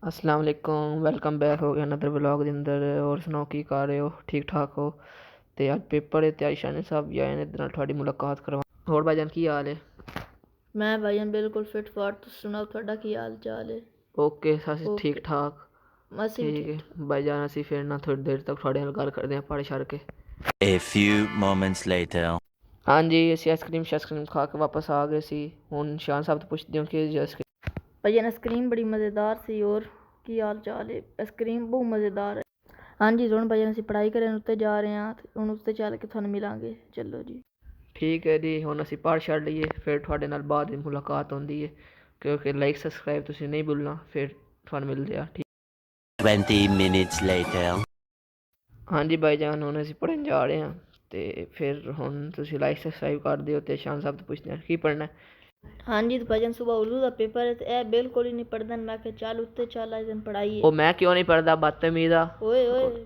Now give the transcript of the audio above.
अस्सलाम वालेकुम welcome back हो गया अनदर व्लॉग ਦੇ ਅੰਦਰ। ਹੋਰ ਸੁਣਾਓ ਕੀ ਕਰ ਰਹੇ ਹੋ? ਠੀਕ ਠਾਕ ਹੋ? ਤੇ ਅੱਜ ਪੇਪਰ ਹੈ ਤੇ ਆਈ ਸ਼ਾਨ ਸਾਹਿਬ ਵੀ ਆਏ ਨੇ ਇਹਦੇ ਨਾਲ ਤੁਹਾਡੀ ਮੁਲਾਕਾਤ ਕਰਵਾ। ਹੋਰ ਭਾਈਜਾਨ ਕੀ ਹਾਲ ਹੈ? ਮੈਂ ਭਾਈਜਾਨ ਬਿਲਕੁਲ ਫਿਟ ਫਾਟ। ਤੁਸੀਂ ਸੁਣਾਓ ਤੁਹਾਡਾ ਕੀ ਹਾਲ ਚਾਲ ਹੈ? ਓਕੇ ਅਸੀਂ ਠੀਕ ਓਕੇ, ਠਾਕ। ਅਸੀਂ ਵੀ ਠੀਕ ਠੀਕ ਹੈ ਠਾਕ। ਭਾਈਜਾਨ, ਅਸੀਂ ਫਿਰ ਨਾ ਥੋੜੀ ਦੇਰ ਤੱਕ ਤੁਹਾਡੇ ਨਾਲ ਗੱਲ ਕਰਦੇ ਹਾਂ ਪੜ੍ਹ ਛੱਡ ਕੇ। A few moments later. ਹਾਂਜੀ ਅਸੀਂ ਆਈਸਕ੍ਰੀਮ ਖਾ ਕੇ ਵਾਪਸ ਆ ਗਏ ਸੀ। ਹੁਣ ਸ਼ਾਨ ਸਾਹਿਬ ਤੋਂ ਪੁੱਛਦੇ ਹਾਂ ਕਿ ਜੇ ਭਾਈਜਾਨ ਆਈਸਕ੍ਰੀਮ ਬੜੀ ਮਜ਼ੇਦਾਰ ਸੀ। ਔਰ ਕੀ ਹਾਲ ਚਾਲ ਹੈ? ਆਈਸਕ੍ਰੀਮ ਬਹੁਤ ਮਜ਼ੇਦਾਰ ਹੈ। ਹਾਂਜੀ ਹੁਣ ਭਾਈਜਾਨ ਅਸੀਂ ਪੜ੍ਹਾਈ ਕਰਨ ਉੱਤੇ ਜਾ ਰਹੇ ਹਾਂ ਤੇ ਹੁਣ ਉੱਤੇ ਚੱਲ ਕੇ ਤੁਹਾਨੂੰ ਮਿਲਾਂਗੇ। ਚਲੋ ਜੀ। ਠੀਕ ਹੈ ਜੀ, ਹੁਣ ਅਸੀਂ ਪੜ੍ਹ ਛੱਡ ਲਈਏ ਫਿਰ ਤੁਹਾਡੇ ਨਾਲ ਬਾਅਦ ਵਿੱਚ ਮੁਲਾਕਾਤ ਹੁੰਦੀ ਹੈ। ਕਿਉਂਕਿ ਲਾਈਕ ਸਬਸਕ੍ਰਾਈਬ ਤੁਸੀਂ ਨਹੀਂ ਭੁੱਲਣਾ। ਫਿਰ ਤੁਹਾਨੂੰ ਮਿਲਦੇ ਆ। ਠੀਕ 20 minutes later. ਹਾਂਜੀ ਭਾਈਜਾਨ, ਹੁਣ ਅਸੀਂ ਪੜ੍ਹਨ ਜਾ ਰਹੇ ਹਾਂ ਤੇ ਫਿਰ ਹੁਣ ਤੁਸੀਂ ਲਾਈਕ ਸਬਸਕ੍ਰਾਈਬ ਕਰ ਦਿਓ ਤੇ ਸ਼ਾਨ ਸਾਹਿਬ ਤੋਂ ਪੁੱਛਦੇ ਹਾਂ ਕੀ ਪੜ੍ਹਨਾ। ਹਾਂਜੀ ਤੇ ਭਾਈਜਾਨ ਸੁਬਹ ਉਲੂ ਦਾ ਪੇਪਰ ਹੈ ਤੇ ਇਹ ਬਿਲਕੁਲ ਹੀ ਨਹੀਂ ਪੜ੍ਹਦਾ। ਮੈਂ ਕਿਹਾ ਚੱਲ ਉੱਤੇ ਚੱਲ ਅੱਜ ਦਿਨ ਪੜ੍ਹਾਈਏ। ਉਹ ਮੈਂ ਕਿਉਂ ਨਹੀਂ ਪੜ੍ਹਦਾ ਬਦਤਮੀਜ਼ਾ। ਓਏ ਓਏ